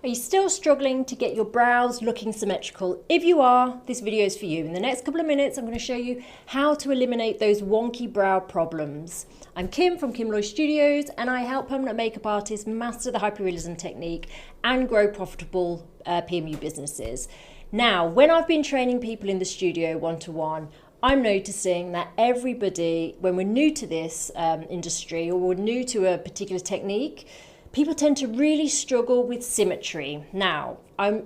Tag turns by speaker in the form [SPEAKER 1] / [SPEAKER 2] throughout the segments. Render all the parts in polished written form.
[SPEAKER 1] Are you still struggling to get your brows looking symmetrical? If you are, this video is for you. In the next couple of minutes, I'm going to show you how to eliminate those wonky brow problems. I'm Kim from Kim Loy Studios, and I help permanent makeup artists master the hyperrealism technique and grow profitable PMU businesses. Now, when I've been training people in the studio one-to-one, I'm noticing that everybody, when we're new to this industry or we're new to a particular technique, people tend to really struggle with symmetry. Now,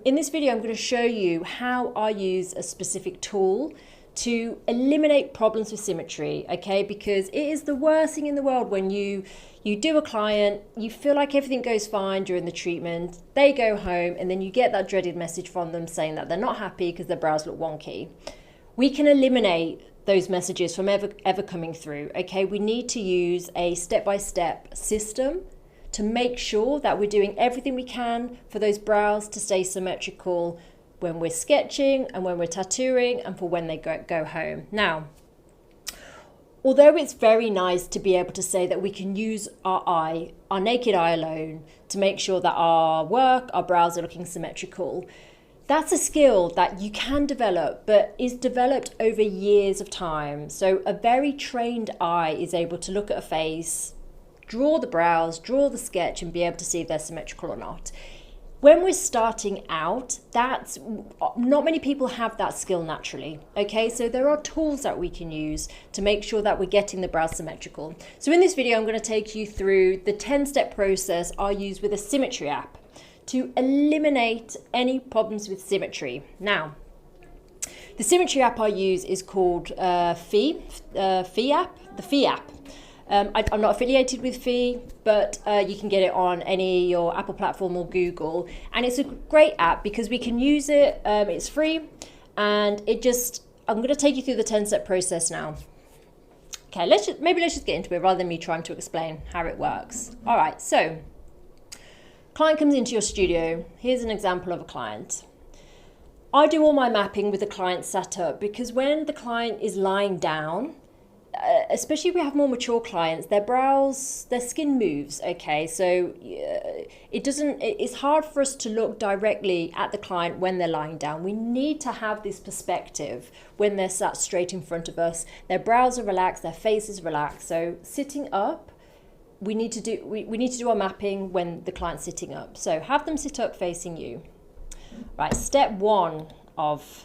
[SPEAKER 1] in this video, I'm going to show you how I use a specific tool to eliminate problems with symmetry, okay? Because it is the worst thing in the world when you do a client, you feel like everything goes fine during the treatment, they go home, and then you get that dreaded message from them saying that they're not happy because their brows look wonky. We can eliminate those messages from ever coming through, okay? We need to use a step-by-step system to make sure that we're doing everything we can for those brows to stay symmetrical when we're sketching and when we're tattooing and for when they go home. Now, although it's very nice to be able to say that we can use our naked eye alone to make sure that our brows are looking symmetrical, that's a skill that you can develop, but is developed over years of time. So a very trained eye is able to look at a face, draw the brows, draw the sketch, and be able to see if they're symmetrical or not. When we're starting out, not many people have that skill naturally, okay? So there are tools that we can use to make sure that we're getting the brows symmetrical. So in this video, I'm going to take you through the 10-step process I use with a Symmetry app to eliminate any problems with symmetry. Now, the Symmetry app I use is called Fee app. I'm not affiliated with Fee, but you can get it on your Apple platform or Google. And it's a great app because we can use it, it's free, and I'm going to take you through the 10-step process now. Okay, let's just get into it rather than me trying to explain how it works. All right, so client comes into your studio. Here's an example of a client. I do all my mapping with the client sat up because when the client is lying down, especially if we have more mature clients, their skin moves, okay? So it's hard for us to look directly at the client when they're lying down. We need to have this perspective when they're sat straight in front of us. Their brows are relaxed, their face is relaxed. So sitting up, we need to do our mapping when the client's sitting up. So have them sit up facing you. Right, step 1 of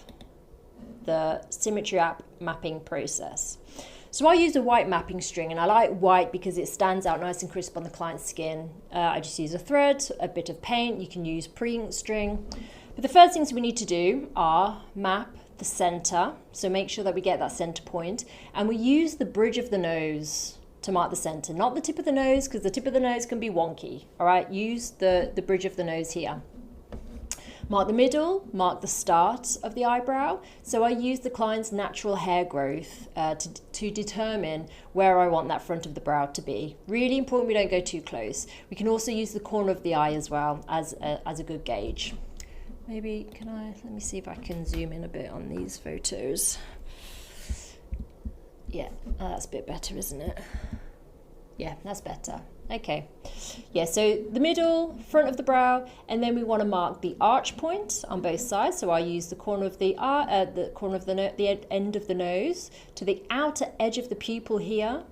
[SPEAKER 1] the Symmetry app mapping process. So I use a white mapping string, and I like white because it stands out nice and crisp on the client's skin. I just use a thread, a bit of paint. You can use pre-ink string. But the first things we need to do are map the center. So make sure that we get that center point. And we use the bridge of the nose to mark the center, not the tip of the nose, because the tip of the nose can be wonky. All right, use the bridge of the nose here. Mark the middle, mark the start of the eyebrow. So I use the client's natural hair growth to determine where I want that front of the brow to be. Really important we don't go too close. We can also use the corner of the eye as well as a good gauge. Maybe, let me see if I can zoom in a bit on these photos. Yeah, that's a bit better, isn't it? Yeah, that's better. Okay, yeah, so the middle, front of the brow, and then we want to mark the arch point on both sides. So I use the corner of the end of the nose to the outer edge of the pupil here,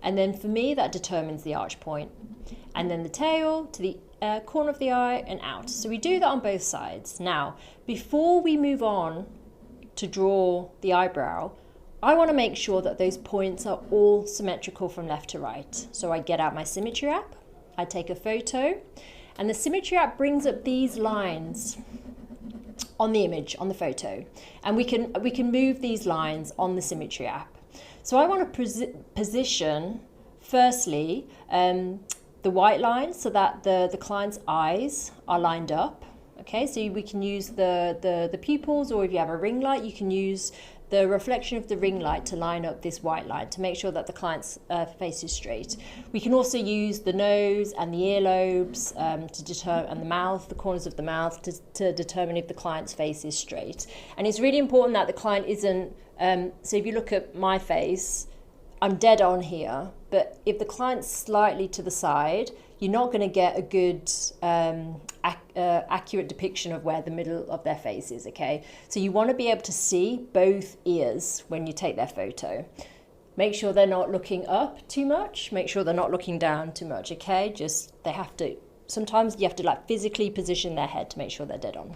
[SPEAKER 1] and then for me that determines the arch point. And then the tail to the corner of the eye and out. So we do that on both sides. Now, before we move on to draw the eyebrow, I want to make sure that those points are all symmetrical from left to right. So I get out my Symmetry app, I take a photo, and the Symmetry app brings up these lines on the image, on the photo. And we can move these lines on the Symmetry app. So I want to position, firstly, the white line so that the client's eyes are lined up. Okay, so we can use the pupils, or if you have a ring light, you can use the reflection of the ring light to line up this white line to make sure that the client's face is straight. We can also use the nose and the earlobes to determine, and the mouth, the corners of the mouth, to determine if the client's face is straight. And it's really important that the client isn't, so if you look at my face, I'm dead on here, but if the client's slightly to the side, you're not going to get a good accurate depiction of where the middle of their face is, okay? So you want to be able to see both ears when you take their photo. Make sure they're not looking up too much. Make sure they're not looking down too much, okay? Just, they have to, sometimes you have to like physically position their head to make sure they're dead on.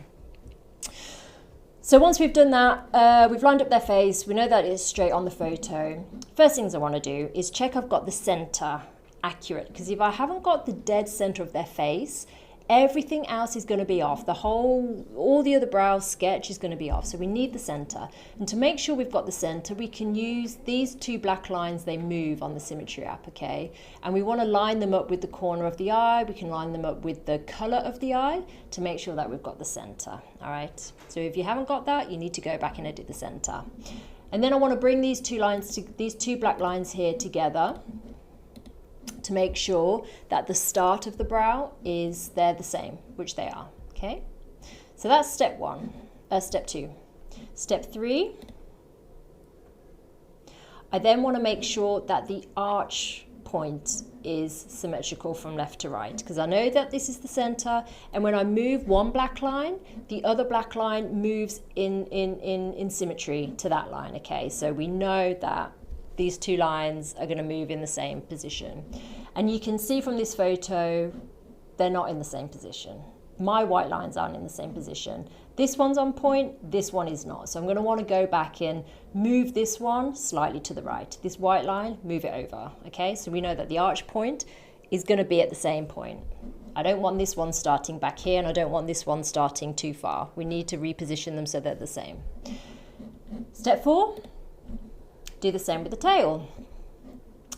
[SPEAKER 1] So once we've done that, we've lined up their face, we know that it's straight on the photo. First things I want to do is check I've got the center accurate, because if I haven't got the dead center of their face, everything else is going to be off. All the other brow sketch is going to be off. So we need the center. And to make sure we've got the center, we can use these two black lines. They move on the Symmetry app, okay? And we want to line them up with the corner of the eye. We can line them up with the color of the eye to make sure that we've got the center, all right? So if you haven't got that, you need to go back and edit the center. And then I want to bring these two black lines here together to make sure that the start of the brow they're the same, which they are, okay? So that's step two. Step three, I then want to make sure that the arch point is symmetrical from left to right, because I know that this is the center, and when I move one black line, the other black line moves in symmetry to that line, okay? So we know that these two lines are going to move in the same position. And you can see from this photo, they're not in the same position. My white lines aren't in the same position. This one's on point, this one is not. So I'm going to want to go back and move this one slightly to the right. This white line, move it over, okay? So we know that the arch point is going to be at the same point. I don't want this one starting back here, and I don't want this one starting too far. We need to reposition them so they're the same. Step 4. Do the same with the tail.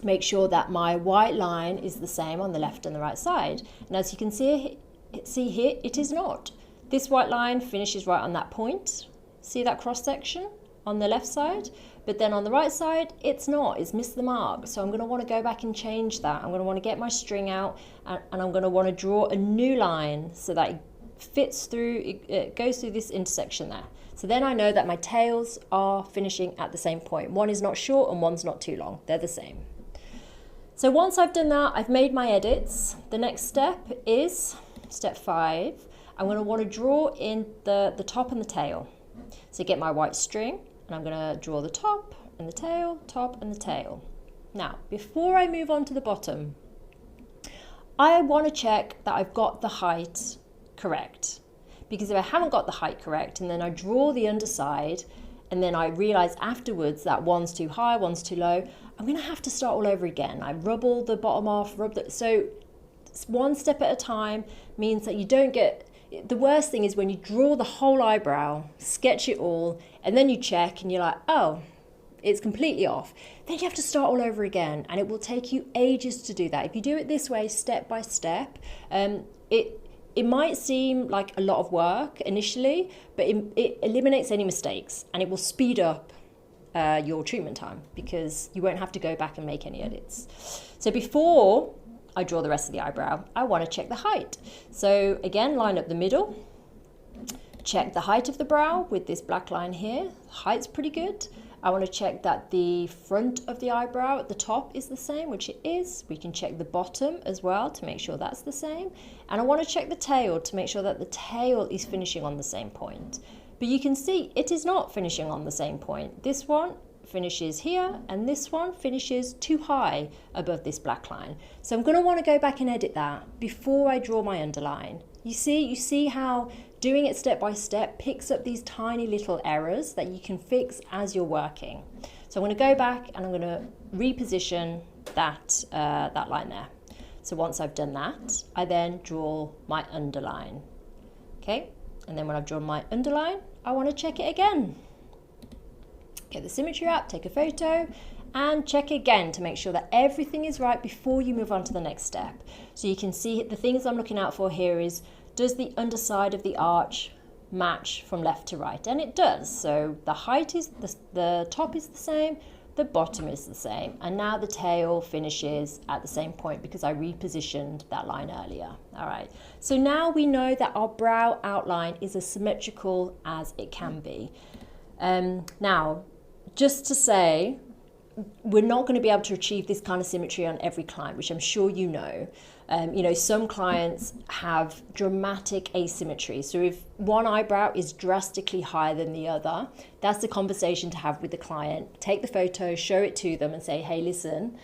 [SPEAKER 1] Make sure that my white line is the same on the left and the right side. And as you can see here, it is not. This white line finishes right on that point. See that cross section on the left side? But then on the right side, it's not. It's missed the mark. So I'm going to want to go back and change that. I'm going to want to get my string out, and I'm going to want to draw a new line so that it fits through, it goes through this intersection there. So then I know that my tails are finishing at the same point. One is not short and one's not too long. They're the same. So once I've done that, I've made my edits. The next step is step 5. I'm going to want to draw in the top and the tail. So get my white string, and I'm going to draw the top and the tail, top and the tail. Now, before I move on to the bottom, I want to check that I've got the height correct. Because if I haven't got the height correct, and then I draw the underside, and then I realize afterwards that one's too high, one's too low, I'm going to have to start all over again. I rub all the bottom off, so one step at a time means that you don't get, the worst thing is when you draw the whole eyebrow, sketch it all, and then you check and you're like, oh, it's completely off. Then you have to start all over again, and it will take you ages to do that. If you do it this way, step by step, it might seem like a lot of work initially, but it eliminates any mistakes, and it will speed up your treatment time, because you won't have to go back and make any edits. So before I draw the rest of the eyebrow, I want to check the height. So again, line up the middle, check the height of the brow with this black line here. Height's pretty good. I want to check that the front of the eyebrow at the top is the same, which it is. We can check the bottom as well to make sure that's the same. And I want to check the tail to make sure that the tail is finishing on the same point. But you can see it is not finishing on the same point. This one finishes here, and this one finishes too high above this black line. So I'm going to want to go back and edit that before I draw my underline. You see how doing it step by step picks up these tiny little errors that you can fix as you're working. So I'm going to go back and I'm going to reposition that line there. So once I've done that, I then draw my underline. Okay, and then when I've drawn my underline, I want to check it again. Get the Symmetry app, take a photo, and check again to make sure that everything is right before you move on to the next step. So you can see the things I'm looking out for here is, does the underside of the arch match from left to right? And it does. So the height is, the top is the same, the bottom is the same, and now the tail finishes at the same point because I repositioned that line earlier. All right, so now we know that our brow outline is as symmetrical as it can be. Now, just to say, we're not going to be able to achieve this kind of symmetry on every client, which I'm sure you know. You know, some clients have dramatic asymmetry. So if one eyebrow is drastically higher than the other, that's the conversation to have with the client. Take the photo, show it to them and say, hey, listen,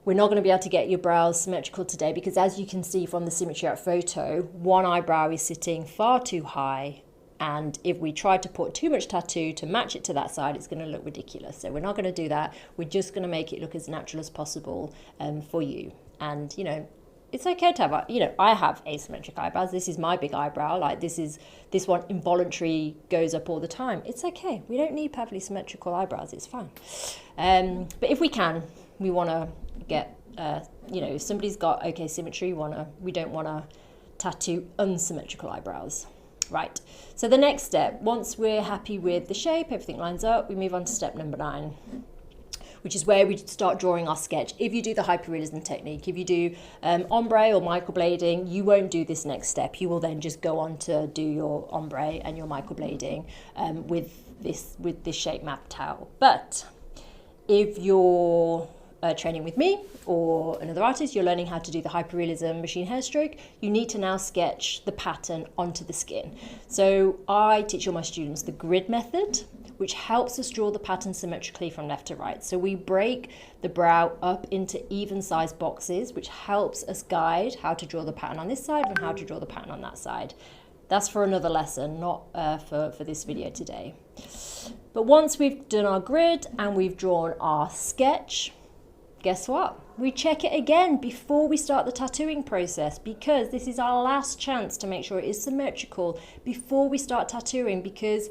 [SPEAKER 1] we're not going to be able to get your brows symmetrical today because as you can see from the symmetry out photo, one eyebrow is sitting far too high. And if we try to put too much tattoo to match it to that side, it's going to look ridiculous. So we're not going to do that. We're just going to make it look as natural as possible for you. And, you know, it's okay to have, you know, I have asymmetric eyebrows. This is my big eyebrow. Like this one involuntary goes up all the time. It's okay. We don't need perfectly symmetrical eyebrows. It's fine. But if we can, we want to get, you know, if somebody's got okay symmetry, we don't want to tattoo unsymmetrical eyebrows. Right, so the next step, once we're happy with the shape, everything lines up, we move on to step number 9, which is where we start drawing our sketch. If you do the hyperrealism technique, if you do ombre or microblading, you won't do this next step. You will then just go on to do your ombre and your microblading with this shape mapped out. But if you're training with me or another artist, you're learning how to do the hyperrealism machine hairstroke, you need to now sketch the pattern onto the skin. So I teach all my students the grid method, which helps us draw the pattern symmetrically from left to right. So we break the brow up into even sized boxes, which helps us guide how to draw the pattern on this side and how to draw the pattern on that side. That's for another lesson, not for this video today. But once we've done our grid and we've drawn our sketch, guess what? We check it again before we start the tattooing process, because this is our last chance to make sure it is symmetrical before we start tattooing, because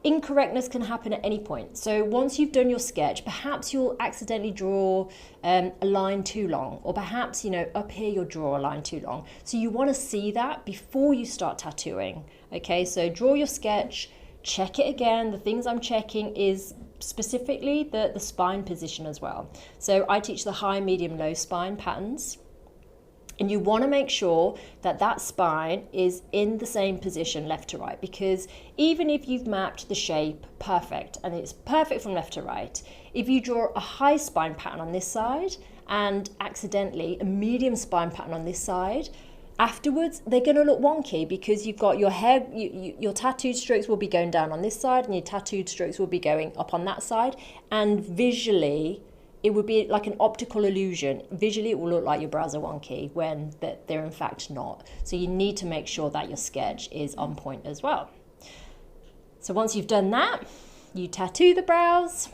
[SPEAKER 1] incorrectness can happen at any point. So once you've done your sketch, perhaps you'll accidentally draw a line too long, or perhaps, you know, up here you'll draw a line too long. So you want to see that before you start tattooing. Okay, so draw your sketch, check it again. The things I'm checking is specifically the spine position as well. So I teach the high, medium, low spine patterns. And you want to make sure that that spine is in the same position left to right, because even if you've mapped the shape perfect and it's perfect from left to right, if you draw a high spine pattern on this side and accidentally a medium spine pattern on this side, afterwards they're going to look wonky, because you've got your hair, your tattooed strokes will be going down on this side and your tattooed strokes will be going up on that side, and visually it would be like an optical illusion. Visually, it will look like your brows are wonky when they're in fact not. So you need to make sure that your sketch is on point as well. So once you've done that, you tattoo the brows.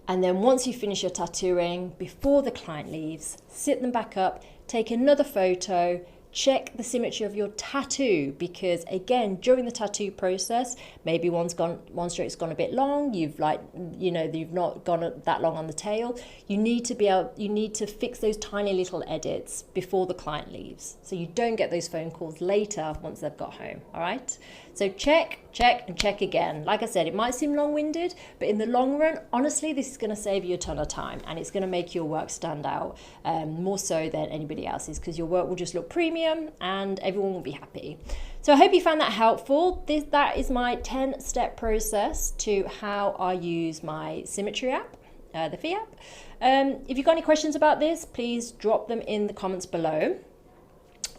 [SPEAKER 1] And then once you finish your tattooing, before the client leaves, sit them back up, take another photo, check the symmetry of your tattoo, because again, during the tattoo process, maybe one stroke's gone a bit long, you've not gone that long on the tail. You need to fix those tiny little edits before the client leaves, so you don't get those phone calls later once they've got home. All right, so check and check again. Like I said, it might seem long-winded, but in the long run, honestly, this is going to save you a ton of time, and it's going to make your work stand out more so than anybody else's, because your work will just look premium and everyone will be happy. So I hope you found that helpful. That is my 10-step process to how I use my Symmetry app, the Fee app. If you've got any questions about this, please drop them in the comments below.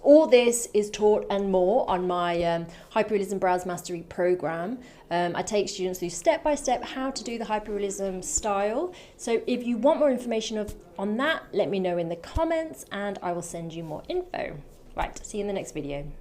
[SPEAKER 1] All this is taught and more on my Hyperrealism Brows Mastery program. I take students through step-by-step how to do the hyperrealism style. So if you want more information on that, let me know in the comments and I will send you more info. Right, see you in the next video.